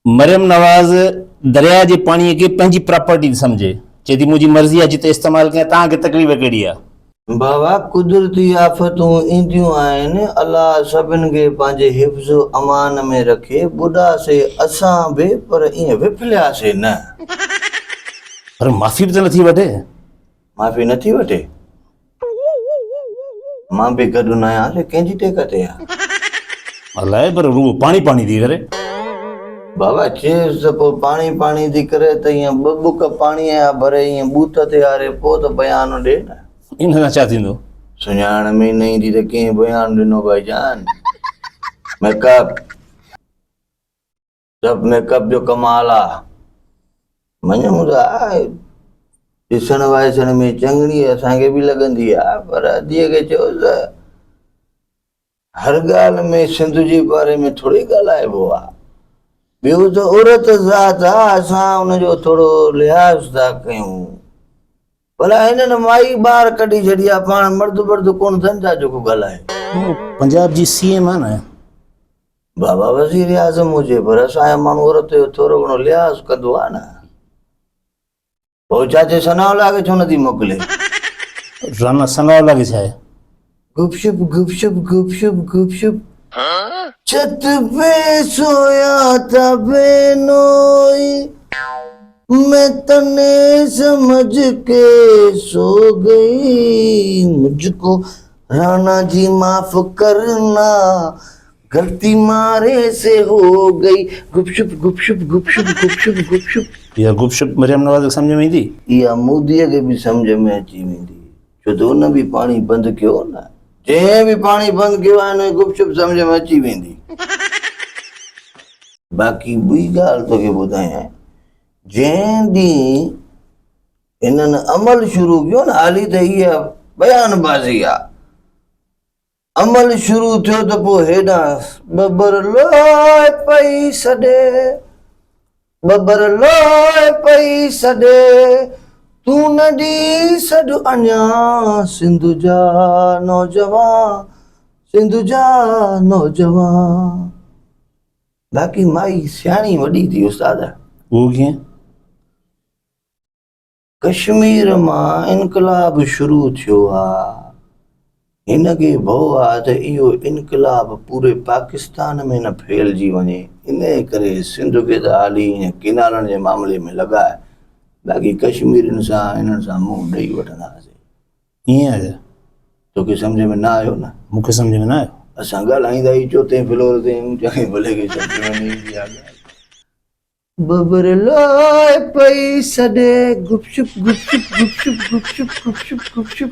मरियम नवाज़ दरिया जे पाणीअ खे पंहिंजी प्रॉपर्टी समझे, चए थी मुंहिंजी मर्ज़ी आहे जिते इस्तेमालु कयां, तव्हांखे तकलीफ़ कहिड़ी आहे? बाबा कुदरती आफ़तूं ईंदियूं आहिनि, अलाह सभिनि खे पंहिंजे हिफ़्ज़ अमान में रखे। ॿुढासीं असां बि, पर ईअं विफलियासीं न। पर माफ़ी बि त नथी वठे। माफ़ी नथी वठे? मां बि गॾु न आहियां, ले कंहिंजी टेक ते आहे? अलाए, पर रूह पाणी पाणी थी करे। बाबा चएसि त पोइ पाणी पाणी थी करे त ईअं ॿ बुक पाणीअ जा भरे ईअं बूथ ते हारे पोइ त बयानु ॾे न। इन सां छा थींदो? सुञाण में न ईंदी त कीअं बयानु ॾिनो भाईजान? मेकअप सब मेकअप जो कमाल आहे। मञूं था ॾिसण वाइसण में चङड़ी असांखे बि लॻंदी आहे, पर अधीअ खे चयो त हर ॻाल्हि में सिंध जे बारे में थोरी ॻाल्हाइबो आहे। ॿियो त औरत ज़ात आहे, असां हुनजो थोरो लिहाज़ था कयूं। भला हिननि माई ॿार कढी छॾी आहे, पाण मर्द कोन अथनि छा जेको ॻाल्हाए? पंजाब जी CM आहे न। बाबा वज़ीर आज़म हुजे, पर असांजो माण्हू औरत जो थोरो घणो लिहाज़ कंदो आहे न। पोइ चाचे सनाउल्ला खे छो नथी मोकिले? राना सनाउल्ला खे छा आहे? गुपशुप गुपशुप गुपशुप गुपशुप छत पे सोया था बेनोई, मैं तने समझ के सो गई, मुझको राणा जी माफ करना, गलती मारे से हो गई। गुपशुप गुपशुप गुपशुप गुपशुप गुपशुप। इहा गुपशुप मरियम नवाज़ खे सम्झ में ईंदी? इहा मोदीअ खे बि सम्झ में अची वेंदी, छो त हुन बि पाणी बंदि कयो न। जंहिं बि पाणी बंदि कयो आहे न, गुपशुप सम्झ में अची वेंदी। बाक़ी ॿी ॻाल्हि तोखे ॿुधायां, जंहिं ॾींहुं हिननि अमल शुरू कयो न, हाली त इहा बयानबाज़ी आहे। अमल शुरू थियो त पोइ हेॾां बबर लोए पई सॾे, बबर लोए पई सॾे, तूं न ॾी सॾु अञा सिंध जा नौजवान, सिंध जा नौजवान। बाक़ी माई सियाणी वॾी थी उस्ताद। उहो कीअं? कश्मीर मां इनकलाब शुरू थियो आहे, हिनखे भउ आहे त इहो इनकलाब पूरे पाकिस्तान में न फैलिजी वञे, इन करे सिंध खे त हाली ईअं किनारनि जे मामले में लॻाए, बाक़ी कश्मीरनि सां हिननि सां मुंहुं ॾेई वठंदासीं। ईअं आहे? तोखे सम्झ में न आयो न? मूंखे सम्झ में न आयो। असां ॻाल्हाईंदा ई 4थे फ्लोर ते चङे भले खे सम्झ में न ईंदी आहे। बबर लोए पई सॾे, गुपशुप गुपशुप गुपशुप गुपशुप गुपशुप गुपशुप।